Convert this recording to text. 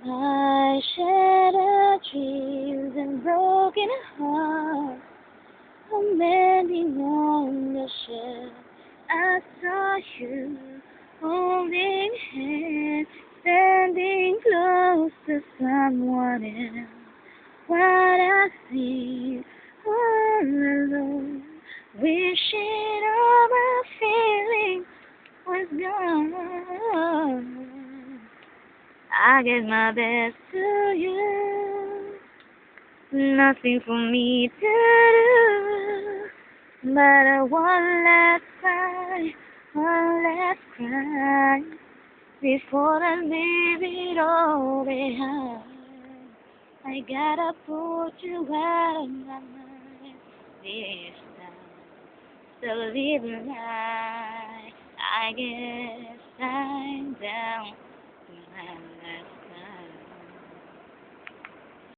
I shattered dreams and broken hearts, mending on the shelf. I saw you holding hands, standing close to someone else. What I feel all alone, wishing all my feelings was gone. I gave my best to you, nothing for me to do, but one last cry, one last cry, before I leave it all behind. I gotta put you out of my mind this time. So leave the night, I guess I'm down.